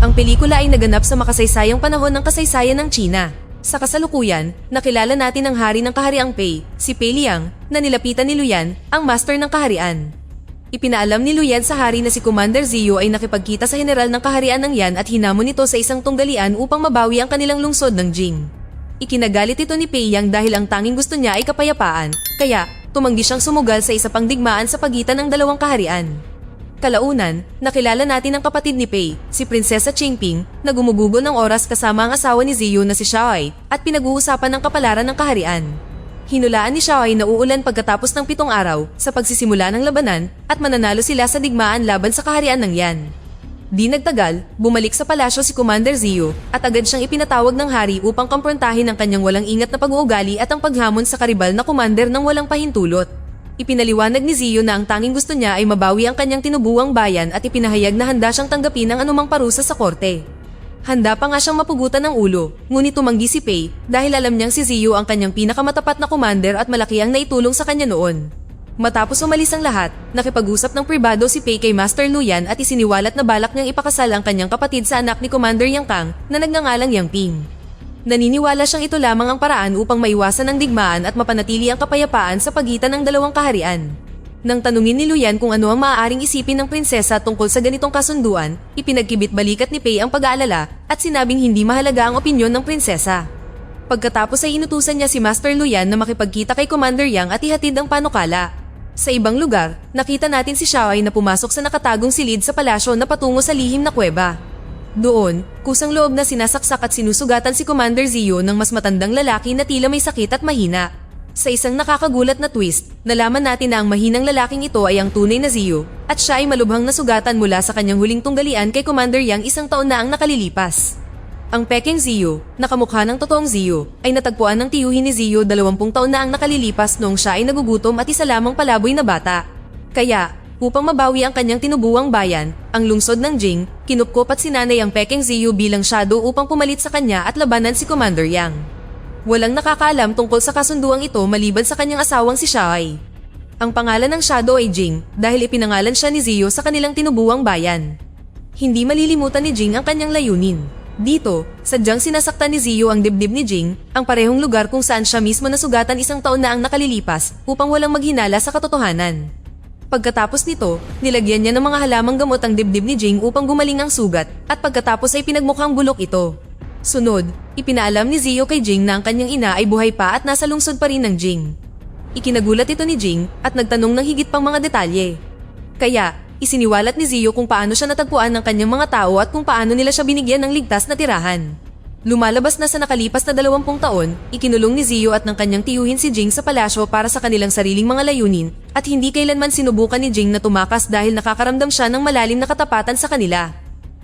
Ang pelikula ay naganap sa makasaysayang panahon ng kasaysayan ng China. Sa kasalukuyan, nakilala natin ang hari ng kahariang Pei, si Pei Liang, na nilapitan ni Luyan, ang master ng kaharian. Ipinaalam ni Luyan sa hari na si Commander Zhou ay nakipagkita sa general ng kaharian ng Yan at hinamon ito sa isang tunggalian upang mabawi ang kanilang lungsod ng Jing. Ikinagalit ito ni Pei Yang dahil ang tanging gusto niya ay kapayapaan, kaya tumanggi siyang sumugal sa isa pang digmaan sa pagitan ng dalawang kaharian. Kalaunan, nakilala natin ang kapatid ni Pei, si Prinsesa Qingping, na gumugugol ng oras kasama ang asawa ni Zhou na si Xiaoai at pinag-uusapan ng kapalaran ng kaharian. Hinulaan ni Xiaoai na uulan pagkatapos ng 7 araw sa pagsisimula ng labanan at mananalo sila sa digmaan laban sa kaharian ng Yan. Di nagtagal, bumalik sa palasyo si Commander Zhou at agad siyang ipinatawag ng hari upang kumprontahin ang kanyang walang ingat na pag-uugali at ang paghamon sa karibal na commander ng walang pahintulot. Ipinaliwanag ni Zhou na ang tanging gusto niya ay mabawi ang kanyang tinubuang bayan at ipinahayag na handa siyang tanggapin ang anumang parusa sa korte. Handa pa nga siyang mapugutan ng ulo, ngunit tumanggi si Pei dahil alam niyang si Zhou ang kanyang pinakamatapat na commander at malaki ang naitulong sa kanya noon. Matapos umalis ang lahat, nakipag-usap ng pribado si Pei kay Master Luyan at isiniwalat na balak niyang ipakasal ang kanyang kapatid sa anak ni Commander Yang Kang na nagngangalang Yang Ping. Naniniwala siyang ito lamang ang paraan upang maiwasan ang digmaan at mapanatili ang kapayapaan sa pagitan ng dalawang kaharian. Nang tanungin ni Luyan kung ano ang maaaring isipin ng prinsesa tungkol sa ganitong kasunduan, ipinagkibit balikat ni Pei ang pag-aalala at sinabing hindi mahalaga ang opinyon ng prinsesa. Pagkatapos ay inutusan niya si Master Luyan na makipagkita kay Commander Yang at ihatid ang panukala. Sa ibang lugar, nakita natin si Xiaoai na pumasok sa nakatagong silid sa palasyo na patungo sa lihim na kuweba. Doon, kusang loob na sinasaksak at sinusugatan si Commander Zhou ng mas matandang lalaki na tila may sakit at mahina. Sa isang nakakagulat na twist, nalaman natin na ang mahinang lalaking ito ay ang tunay na Zhou at siya ay malubhang nasugatan mula sa kanyang huling tunggalian kay Commander Yang 1 taon na ang nakalilipas. Ang Peking Zhou, na kamukha ng totoong Zhou, ay natagpuan ng tiyuhin ni Zhou 20 taon na ang nakalilipas noong siya ay nagugutom at isa lamang palaboy na bata. Kaya, upang mabawi ang kanyang tinubuang bayan, ang lungsod ng Jing, kinupkop at sinanay ang Peking Zhou bilang shadow upang pumalit sa kanya at labanan si Commander Yang. Walang nakakaalam tungkol sa kasunduang ito maliban sa kanyang asawang si Xiaoai. Ang pangalan ng shadow ay Jing dahil ipinangalan siya ni Zhou sa kanilang tinubuang bayan. Hindi malilimutan ni Jing ang kanyang layunin. Dito, sadyang sinasaktan ni Zhou ang dibdib ni Jing, ang parehong lugar kung saan siya mismo nasugatan 1 taon na ang nakalilipas upang walang maghinala sa katotohanan. Pagkatapos nito, nilagyan niya ng mga halamang gamot ang dibdib ni Jing upang gumaling ang sugat at pagkatapos ay pinagmukhang bulok ito. Sunod, ipinaalam ni Zhou kay Jing na ang kanyang ina ay buhay pa at nasa lungsod pa rin ng Jing. Ikinagulat ito ni Jing at nagtanong ng higit pang mga detalye. Kaya, isiniwalat ni Zhou kung paano siya natagpuan ng kanyang mga tao at kung paano nila siya binigyan ng ligtas na tirahan. Lumalabas na sa nakalipas na 20 taon, ikinulong ni Zhou at ng kanyang tiyuhin si Jing sa palasyo para sa kanilang sariling mga layunin at hindi kailanman sinubukan ni Jing na tumakas dahil nakakaramdam siya ng malalim na katapatan sa kanila.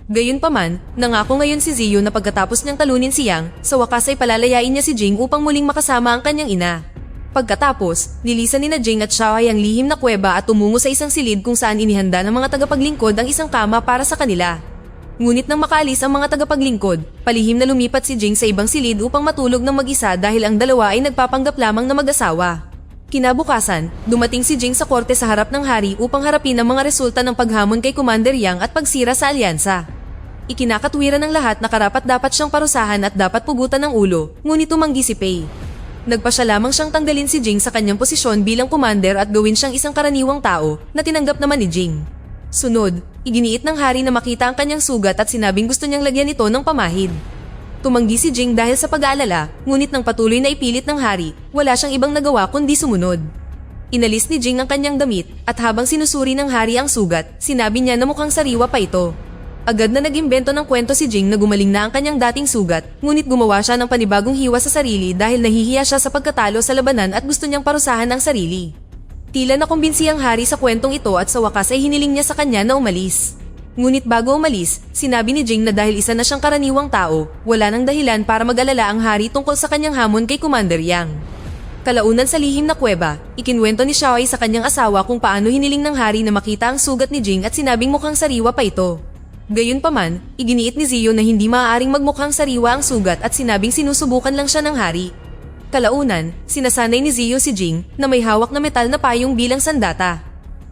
Gayunpaman, nangako ngayon si Zhou na pagkatapos niyang talunin si Yang, sa wakas ay palalayain niya si Jing upang muling makasama ang kanyang ina. Pagkatapos, nilisan ni na Jing at Xiaoai ang lihim na kuweba at tumungo sa isang silid kung saan inihanda ng mga tagapaglingkod ang isang kama para sa kanila. Ngunit nang makaalis ang mga tagapaglingkod, palihim na lumipat si Jing sa ibang silid upang matulog ng mag-isa dahil ang dalawa ay nagpapanggap lamang na mag-asawa. Kinabukasan, dumating si Jing sa korte sa harap ng hari upang harapin ang mga resulta ng paghamon kay Commander Yang at pagsira sa alyansa. Ikinakatwiran ng lahat na karapat-dapat siyang parusahan at dapat pugutan ng ulo, ngunit tumanggi si Pei. Nagpasya lamang siyang tanggalin si Jing sa kanyang posisyon bilang commander at gawin siyang isang karaniwang tao na tinanggap naman ni Jing. Sunod, iginiit ng hari na makita ang kanyang sugat at sinabing gusto niyang lagyan ito ng pamahid. Tumanggi si Jing dahil sa pag-aalala, ngunit nang patuloy na ipilit ng hari, wala siyang ibang nagawa kundi sumunod. Inalis ni Jing ang kanyang damit at habang sinusuri ng hari ang sugat, sinabi niya na mukhang sariwa pa ito. Agad na nag-imbento ng kwento si Jing na gumaling na ang kanyang dating sugat, ngunit gumawa siya ng panibagong hiwa sa sarili dahil nahihiya siya sa pagkatalo sa labanan at gusto niyang parusahan ang sarili. Tila nakumbinsi ang hari sa kwentong ito at sa wakas ay hiniling niya sa kanya na umalis. Ngunit bago umalis, sinabi ni Jing na dahil isa na siyang karaniwang tao, wala nang dahilan para mag-alala ang hari tungkol sa kanyang hamon kay Commander Yang. Kalaunan sa lihim na kuweba, ikinwento ni Xiaoai sa kanyang asawa kung paano hiniling ng hari na makita ang sugat ni Jing at sinabing mukhang sariwa pa ito. Gayunpaman, iginiit ni Zhou na hindi maaaring magmukhang sariwa ang sugat at sinabing sinusubukan lang siya ng hari. Kalaunan, sinasanay ni Zhou si Jing na may hawak na metal na payong bilang sandata.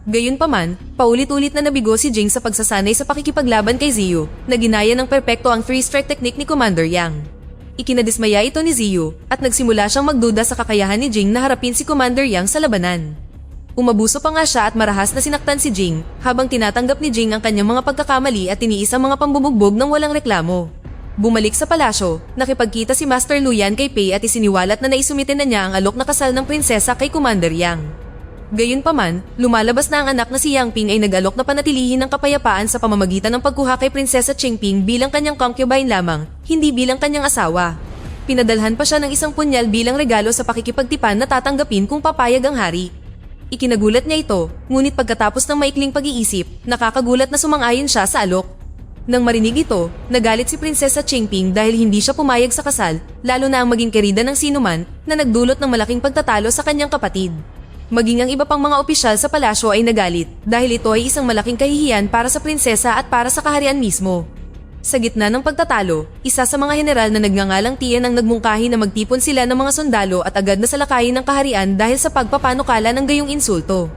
Gayunpaman, paulit-ulit na nabigo si Jing sa pagsasanay sa pakikipaglaban kay Ziyu, na ginaya ng perpekto ang 3-strike technique ni Commander Yang. Ikinadismaya ito ni Ziyu, at nagsimula siyang magduda sa kakayahan ni Jing na harapin si Commander Yang sa labanan. Umabuso pa nga siya at marahas na sinaktan si Jing, habang tinatanggap ni Jing ang kanyang mga pagkakamali at tiniis ang mga pambubugbog ng walang reklamo. Bumalik sa palasyo, nakipagkita si Master Luyan kay Pei at isiniwalat na naisumitin na niya ang alok na kasal ng prinsesa kay Commander Yang. Gayunpaman, lumalabas na ang anak na si Yang Ping ay nag-alok na panatilihin ng kapayapaan sa pamamagitan ng pagkuha kay Prinsesa Qingping bilang kanyang concubine lamang, hindi bilang kanyang asawa. Pinadalhan pa siya ng isang punyal bilang regalo sa pakikipagtipan na tatanggapin kung papayag ang hari. Ikinagulat niya ito, ngunit pagkatapos ng maikling pag-iisip, nakakagulat na sumang-ayon siya sa alok. Nang marinig ito, nagalit si Prinsesa Qingping dahil hindi siya pumayag sa kasal, lalo na ang maging kerida ng sinuman na nagdulot ng malaking pagtatalo sa kanyang kapatid. Maging ang iba pang mga opisyal sa palasyo ay nagalit dahil ito ay isang malaking kahihiyan para sa prinsesa at para sa kaharian mismo. Sa gitna ng pagtatalo, isa sa mga general na nagngangalang Tian ang nagmungkahi na magtipon sila ng mga sundalo at agad na salakayin ng kaharian dahil sa pagpapanukala ng gayong insulto.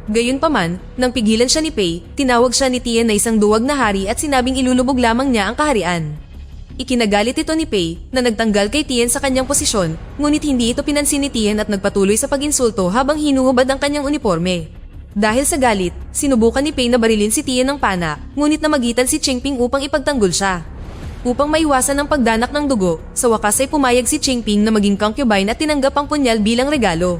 Gayunpaman, nang pigilan siya ni Pei, tinawag siya ni Tian na isang duwag na hari at sinabing ilulubog lamang niya ang kaharian. Ikinagalit ito ni Pei na nagtanggal kay Tian sa kanyang posisyon, ngunit hindi ito pinansin ni Tian at nagpatuloy sa pag-insulto habang hinuhubad ang kanyang uniforme. Dahil sa galit, sinubukan ni Pei na barilin si Tian ng pana, ngunit namagitan si Qingping upang ipagtanggol siya. Upang maiwasan ang pagdanak ng dugo, sa wakas ay pumayag si Qingping na maging concubine at tinanggap ang punyal bilang regalo.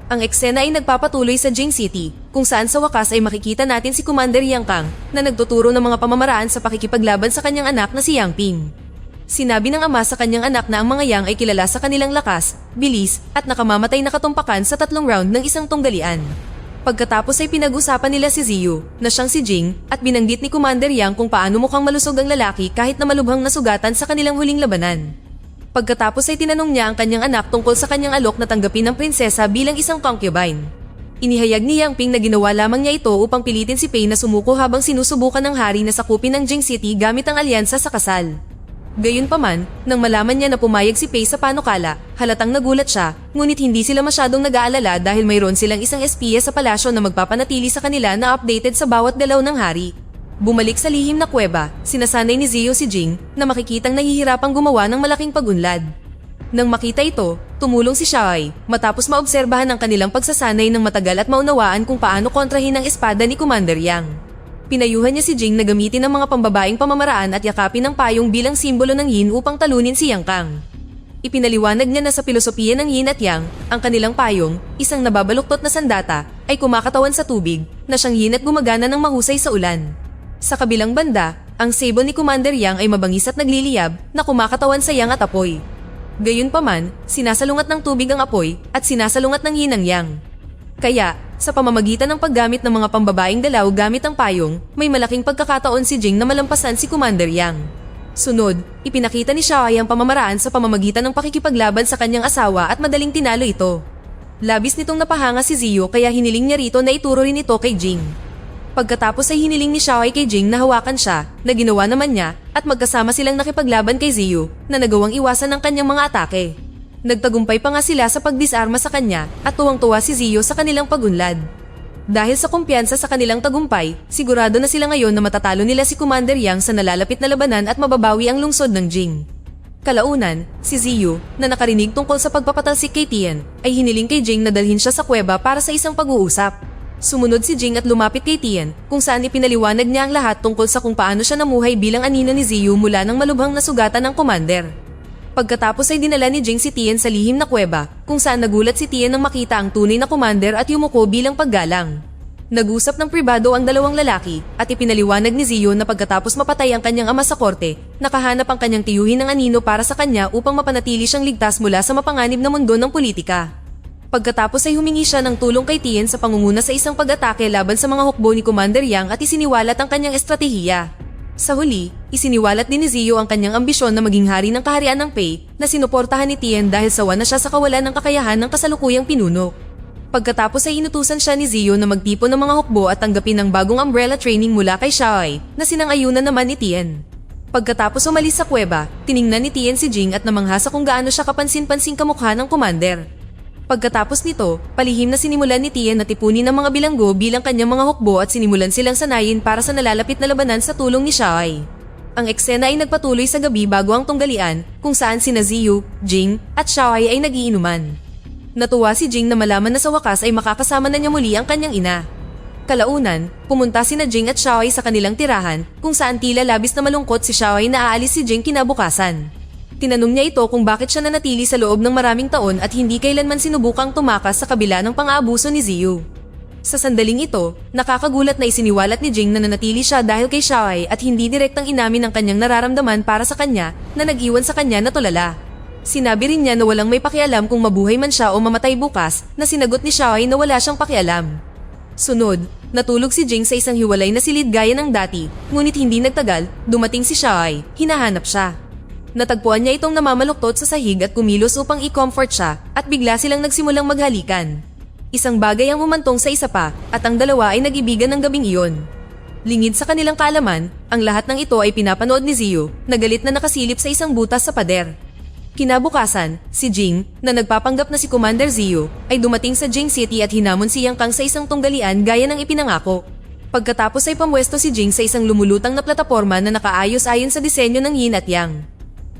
Ang eksena ay nagpapatuloy sa Jing City, kung saan sa wakas ay makikita natin si Commander Yang Kang na nagtuturo ng mga pamamaraan sa pakikipaglaban sa kanyang anak na si Yang Ping. Sinabi ng ama sa kanyang anak na ang mga Yang ay kilala sa kanilang lakas, bilis, at nakamamatay na katumpakan sa 3 round ng isang tunggalian. Pagkatapos ay pinag-usapan nila si Ziyu, na siyang si Jing, at binanggit ni Commander Yang kung paano mukhang malusog ang lalaki kahit na malubhang nasugatan sa kanilang huling labanan. Pagkatapos ay tinanong niya ang kanyang anak tungkol sa kanyang alok na tanggapin ng prinsesa bilang isang concubine. Inihayag ni Yang Ping na ginawa lamang niya ito upang pilitin si Pei na sumuko habang sinusubukan ng hari na sakupin ng Jing City gamit ang alyansa sa kasal. Gayunpaman, nang malaman niya na pumayag si Pei sa panukala, halatang nagulat siya, ngunit hindi sila masyadong nag-aalala dahil mayroon silang isang espiya sa palasyo na magpapanatili sa kanila na updated sa bawat galaw ng hari. Bumalik sa lihim na kuweba, sinasanay ni Ziyu si Jing na makikitang nahihirapang gumawa ng malaking pagunlad. Nang makita ito, tumulong si Xiaoai matapos maobserbahan ang kanilang pagsasanay ng matagal at maunawaan kung paano kontrahin ang espada ni Commander Yang. Pinayuhan niya si Jing na gamitin ang mga pambabaing pamamaraan at yakapin ng payong bilang simbolo ng yin upang talunin si Yang Kang. Ipinaliwanag niya na sa pilosopiya ng yin at yang, ang kanilang payong, isang nababaluktot na sandata, ay kumakatawan sa tubig, na siyang yin at gumagana ng mahusay sa ulan. Sa kabilang banda, ang sable ni Commander Yang ay mabangis at nagliliyab na kumakatawan sa yang at apoy. Gayunpaman, sinasalungat ng tubig ang apoy at sinasalungat ng yin ang yang. Kaya, sa pamamagitan ng paggamit ng mga pambabaing dalaw gamit ang payong, may malaking pagkakataon si Jing na malampasan si Commander Yang. Sunod, ipinakita ni Xiaoai ang pamamaraan sa pamamagitan ng pakikipaglaban sa kanyang asawa at madaling tinalo ito. Labis nitong napahanga si Ziyu kaya hiniling niya rito na ituro rin ito kay Jing. Pagkatapos ay hiniling ni Xiaoai kay Jing na hawakan siya, na ginawa naman niya, at magkasama silang nakipaglaban kay Ziyu na nagawang iwasan ng kanyang mga atake. Nagtagumpay pa nga sila sa pagdisarma sa kanya at tuwang-tuwa si Ziyu sa kanilang pagunlad. Dahil sa kumpiyansa sa kanilang tagumpay, sigurado na sila ngayon na matatalo nila si Commander Yang sa nalalapit na labanan at mababawi ang lungsod ng Jing. Kalaunan, si Ziyu, na nakarinig tungkol sa pagpapatalsik kay Tian, ay hiniling kay Jing na dalhin siya sa kuweba para sa isang pag-uusap. Sumunod si Jing at lumapit kay Tian, kung saan ipinaliwanag niya ang lahat tungkol sa kung paano siya namuhay bilang anino ni Ziyu mula ng malubhang nasugatan ng commander. Pagkatapos ay dinala ni Jing si Tian sa lihim na kuweba, kung saan nagulat si Tian nang makita ang tunay na commander at yumuko bilang paggalang. Nag-usap ng pribado ang dalawang lalaki at ipinaliwanag ni Ziyu na pagkatapos mapatay ang kanyang ama sa korte, nakahanap ang kanyang tiyuhin ng anino para sa kanya upang mapanatili siyang ligtas mula sa mapanganib na mundo ng politika. Pagkatapos ay humingi siya ng tulong kay Tian sa pangunguna sa isang pag-atake laban sa mga hukbo ni Commander Yang at isiniwalat ang kanyang estratehiya. Sa huli, isiniwalat din ni Ziyu ang kanyang ambisyon na maging hari ng kaharian ng Pei na sinuportahan ni Tian dahil sawa na siya sa kawalan ng kakayahan ng kasalukuyang pinuno. Pagkatapos ay inutusan siya ni Ziyu na magtipon ng mga hukbo at tanggapin ang bagong umbrella training mula kay Xiaoai na sinang-ayunan naman ni Tian. Pagkatapos umalis sa kuweba, tiningnan ni Tian si Jing at namangha sa kung gaano siya kapansin-pansing kamukha ng commander. Pagkatapos nito, palihim na sinimulan ni Tian na tipunin ang mga bilanggo bilang kanyang mga hukbo at sinimulan silang sanayin para sa nalalapit na labanan sa tulong ni Xiaoai. Ang eksena ay nagpatuloy sa gabi bago ang tunggalian kung saan sina Ziyu, Jing at Xiaoai ay nagiinuman. Natuwa si Jing na malaman na sa wakas ay makakasama na niya muli ang kanyang ina. Kalaunan, pumunta sina Jing at Xiaoai sa kanilang tirahan kung saan tila labis na malungkot si Xiaoai na aalis si Jing kinabukasan. Tinanong niya ito kung bakit siya nanatili sa loob ng maraming taon at hindi kailanman sinubukang tumakas sa kabila ng pang-aabuso ni Ziyu. Sa sandaling ito, nakakagulat na isiniwalat ni Jing na nanatili siya dahil kay Xiaoai at hindi direktang inamin ang kanyang nararamdaman para sa kanya na nag-iwan sa kanya na tulala. Sinabi rin niya na walang may pakialam kung mabuhay man siya o mamatay bukas na sinagot ni Xiaoai na wala siyang pakialam. Sunod, natulog si Jing sa isang hiwalay na silid gaya ng dati, ngunit hindi nagtagal, dumating si Xiaoai, hinahanap siya. Natagpuan niya itong namamaluktot sa sahig at kumilos upang i-comfort siya at bigla silang nagsimulang maghalikan. Isang bagay ang humantong sa isa pa at ang dalawa ay nag-ibigan ng gabing iyon. Lingid sa kanilang kaalaman, ang lahat ng ito ay pinapanood ni Ziyu na galit na nakasilip sa isang butas sa pader. Kinabukasan, si Jing, na nagpapanggap na si Commander Ziyu, ay dumating sa Jing City at hinamon si Yang Kang sa isang tunggalian gaya ng ipinangako. Pagkatapos ay pamwesto si Jing sa isang lumulutang na plataporma na nakaayos ayon sa disenyo ng Yin at Yang.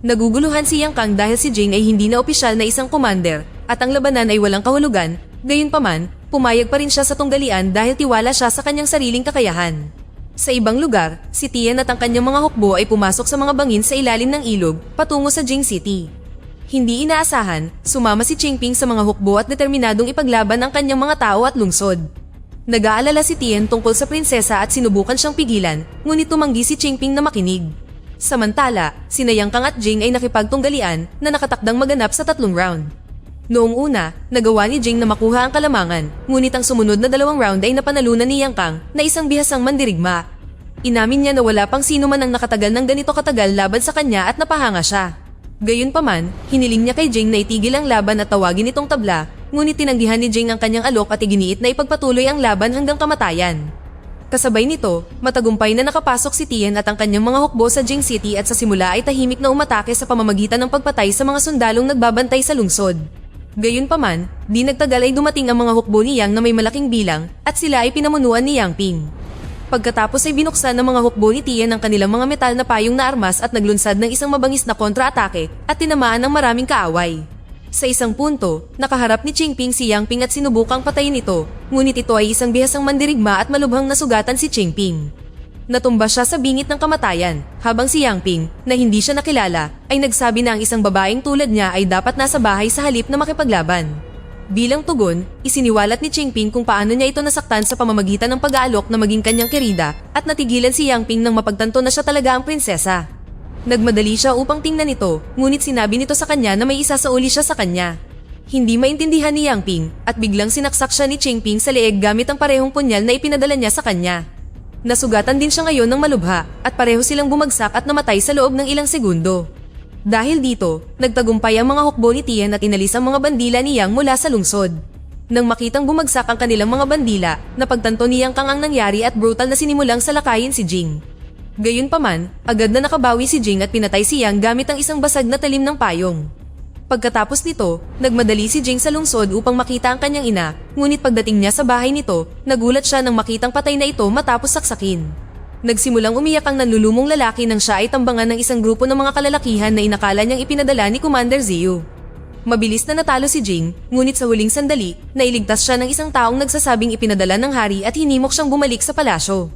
Naguguluhan si Yang Kang dahil si Jing ay hindi na opisyal na isang commander at ang labanan ay walang kahulugan, gayunpaman, pumayag pa rin siya sa tunggalian dahil tiwala siya sa kanyang sariling kakayahan. Sa ibang lugar, si Tian at ang kanyang mga hukbo ay pumasok sa mga bangin sa ilalim ng ilog patungo sa Jing City. Hindi inaasahan, sumama si Qingping sa mga hukbo at determinadong ipaglaban ang kanyang mga tao at lungsod. Nag-aalala si Tian tungkol sa prinsesa at sinubukan siyang pigilan, ngunit tumanggi si Qingping na makinig. Samantala, sina Yang Kang at Jing ay nakipagtunggalian na nakatakdang maganap sa 3 round. Noong una, nagawa ni Jing na makuha ang kalamangan, ngunit ang sumunod na 2 round ay napanalunan ni Yang Kang na isang bihasang mandirigma. Inamin niya na wala pang sino man ang nakatagal ng ganito katagal laban sa kanya at napahanga siya. Gayunpaman, hiniling niya kay Jing na itigil ang laban at tawagin itong tabla, ngunit tinanggihan ni Jing ang kanyang alok at iginiit na ipagpatuloy ang laban hanggang kamatayan. Kasabay nito, matagumpay na nakapasok si Tian at ang kanyang mga hukbo sa Jing City at sa simula ay tahimik na umatake sa pamamagitan ng pagpatay sa mga sundalong nagbabantay sa lungsod. Gayunpaman, di nagtagal ay dumating ang mga hukbo ni Yang na may malaking bilang at sila ay pinamunuan ni Yang Ping. Pagkatapos ay binuksan ng mga hukbo ni Tian ang kanilang mga metal na payong na armas at naglunsad ng isang mabangis na kontra-atake at tinamaan ng maraming kaaway. Sa isang punto, nakaharap ni Qingping si Yang Ping at sinubukang patayin ito, ngunit ito ay isang bihasang mandirigma at malubhang nasugatan si Qingping. Natumba siya sa bingit ng kamatayan, habang si Yang Ping, na hindi siya nakilala, ay nagsabi na ang isang babaeng tulad niya ay dapat nasa bahay sa halip na makipaglaban. Bilang tugon, isiniwalat ni Qingping kung paano niya ito nasaktan sa pamamagitan ng pag-aalok na maging kanyang kerida at natigilan si Yang Ping nang mapagtanto na siya talaga ang prinsesa. Nagmadali siya upang tingnan ito, ngunit sinabi nito sa kanya na may isasauli siya sa kanya. Hindi maintindihan ni Yang Ping at biglang sinaksak siya ni Qingping sa leeg gamit ang parehong punyal na ipinadala niya sa kanya. Nasugatan din siya ngayon ng malubha at pareho silang bumagsak at namatay sa loob ng ilang segundo. Dahil dito, nagtagumpay ang mga hukbo ni Tian at inalis ang mga bandila ni Yang mula sa lungsod. Nang makitang bumagsak ang kanilang mga bandila, napagtanto ni Yang Kang ang nangyari at brutal na sinimulang salakayin si Jing. Gayunpaman, agad na nakabawi si Jing at pinatay si Yang gamit ang isang basag na talim ng payong. Pagkatapos nito, nagmadali si Jing sa lungsod upang makita ang kanyang ina, ngunit pagdating niya sa bahay nito, nagulat siya nang makitang patay na ito matapos saksakin. Nagsimulang umiyak ang nanlulumong lalaki nang siya ay tambangan ng isang grupo ng mga kalalakihan na inakala niyang ipinadala ni Commander Ziyu. Mabilis na natalo si Jing, ngunit sa huling sandali, nailigtas siya ng isang taong nagsasabing ipinadala ng hari at hinimok siyang bumalik sa palasyo.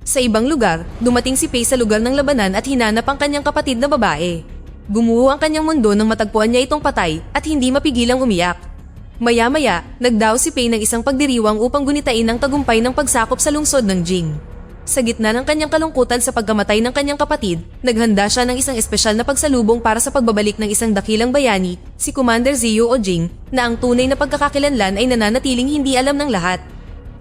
Sa ibang lugar, dumating si Pei sa lugar ng labanan at hinanap ang kanyang kapatid na babae. Gumuho ang kanyang mundo nang matagpuan niya itong patay at hindi mapigilang umiyak. Maya-maya, nagdaos si Pei ng isang pagdiriwang upang gunitain ang tagumpay ng pagsakop sa lungsod ng Jing. Sa gitna ng kanyang kalungkutan sa pagkamatay ng kanyang kapatid, naghanda siya ng isang espesyal na pagsalubong para sa pagbabalik ng isang dakilang bayani, si Commander Ziyu o Jing, na ang tunay na pagkakakilanlan ay nananatiling hindi alam ng lahat.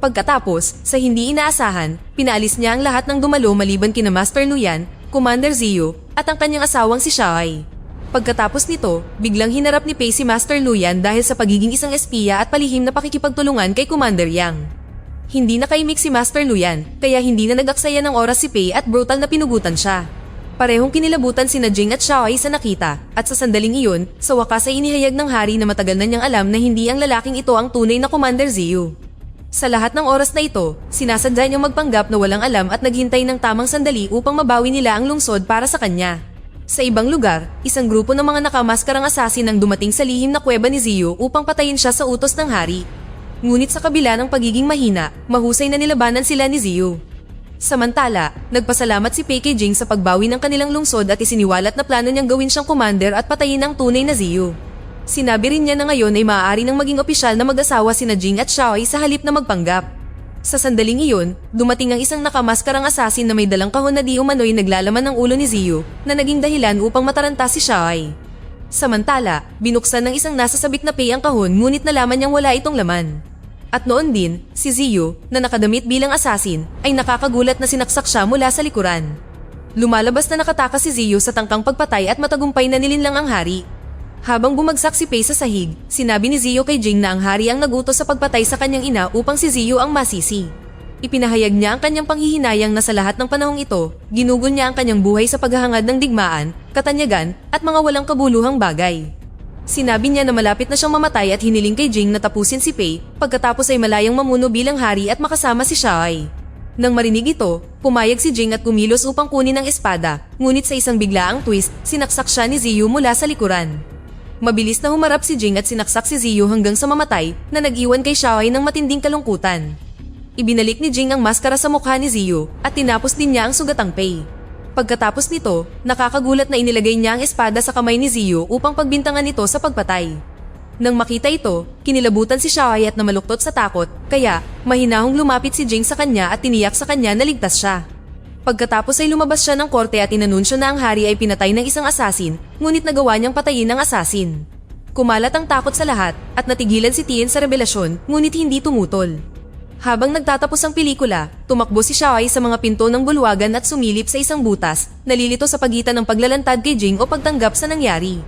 Pagkatapos, sa hindi inaasahan, pinaalis niya ang lahat ng dumalo maliban kina Master Luyan, Commander Ziyu, at ang kanyang asawang si Xiaoai. Pagkatapos nito, biglang hinarap ni Pei si Master Luyan dahil sa pagiging isang espiya at palihim na pakikipagtulungan kay Commander Yang. Hindi nakaimik si Master Luyan, kaya hindi na nag-aksaya ng oras si Pei at brutal na pinugutan siya. Parehong kinilabutan sina Jing at Xiaoai sa nakita, at sa sandaling iyon, sa wakas ay inihayag ng hari na matagal na niyang alam na hindi ang lalaking ito ang tunay na Commander Ziyu. Sa lahat ng oras na ito, sinasadya niyang magpanggap na walang alam at naghintay ng tamang sandali upang mabawi nila ang lungsod para sa kanya. Sa ibang lugar, isang grupo ng mga nakamaskarang asasin ang dumating sa lihim na kuweba ni Ziyu upang patayin siya sa utos ng hari. Ngunit sa kabila ng pagiging mahina, mahusay na nilabanan sila ni Ziyu. Samantala, nagpasalamat si Pei kay Jing sa pagbawi ng kanilang lungsod at isiniwalat na plano niyang gawin siyang commander at patayin ang tunay na Ziyu. Sinabi rin niya na ngayon ay maaari nang maging opisyal na mag-asawa sina Jing at Xiaoai sa halip na magpanggap. Sa sandaling iyon, dumating ang isang nakamaskarang asasin na may dalang kahon na di umano'y naglalaman ng ulo ni Ziyu na naging dahilan upang mataranta si Xiaoai. Samantala, binuksan ng isang nasa sabik na Pei ang kahon ngunit nalaman niyang wala itong laman. At noon din, si Ziyu, na nakadamit bilang asasin, ay nakakagulat na sinaksak siya mula sa likuran. Lumalabas na nakatakas si Ziyu sa tangkang pagpatay at matagumpay na nilinlang ang hari. Habang bumagsak si Pei sa sahig, sinabi ni Ziyu kay Jing na ang hari ang nagutos sa pagpatay sa kanyang ina upang si Ziyu ang masisi. Ipinahayag niya ang kanyang panghihinayang na sa lahat ng panahong ito, ginugol niya ang kanyang buhay sa paghahangad ng digmaan, katanyagan, at mga walang kabuluhang bagay. Sinabi niya na malapit na siyang mamatay at hiniling kay Jing na tapusin si Pei, pagkatapos ay malayang mamuno bilang hari at makasama si Xiaoai. Nang marinig ito, pumayag si Jing at kumilos upang kunin ang espada, ngunit sa isang biglaang twist, sinaksak siya ni Ziyu mula sa likuran. Mabilis na humarap si Jing at sinaksak si Ziyu hanggang sa mamatay na nag-iwan kay Xiaoai ng matinding kalungkutan. Ibinalik ni Jing ang maskara sa mukha ni Ziyu at tinapos din niya ang sugatang Pei. Pagkatapos nito, nakakagulat na inilagay niya ang espada sa kamay ni Ziyu upang pagbintangan ito sa pagpatay. Nang makita ito, kinilabutan si Xiaoai at namaluktot sa takot, kaya mahinahong lumapit si Jing sa kanya at tiniyak sa kanya na ligtas siya. Pagkatapos ay lumabas siya ng korte at inanunsyo na ang hari ay pinatay ng isang asasin, ngunit nagawa niyang patayin ng asasin. Kumalat ang takot sa lahat at natigilan si Tien sa rebelasyon, ngunit hindi tumutol. Habang nagtatapos ang pelikula, tumakbo si Xiaoai sa mga pinto ng bulwagan at sumilip sa isang butas, nalilito sa pagitan ng paglalantad kay Jing o pagtanggap sa nangyari.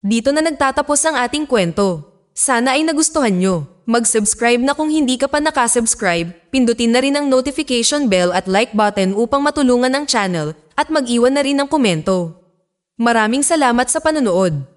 Dito na nagtatapos ang ating kwento. Sana ay nagustuhan nyo. Mag-subscribe na kung hindi ka pa nakasubscribe, pindutin na rin ang notification bell at like button upang matulungan ang channel, at mag-iwan na rin ng komento. Maraming salamat sa panonood.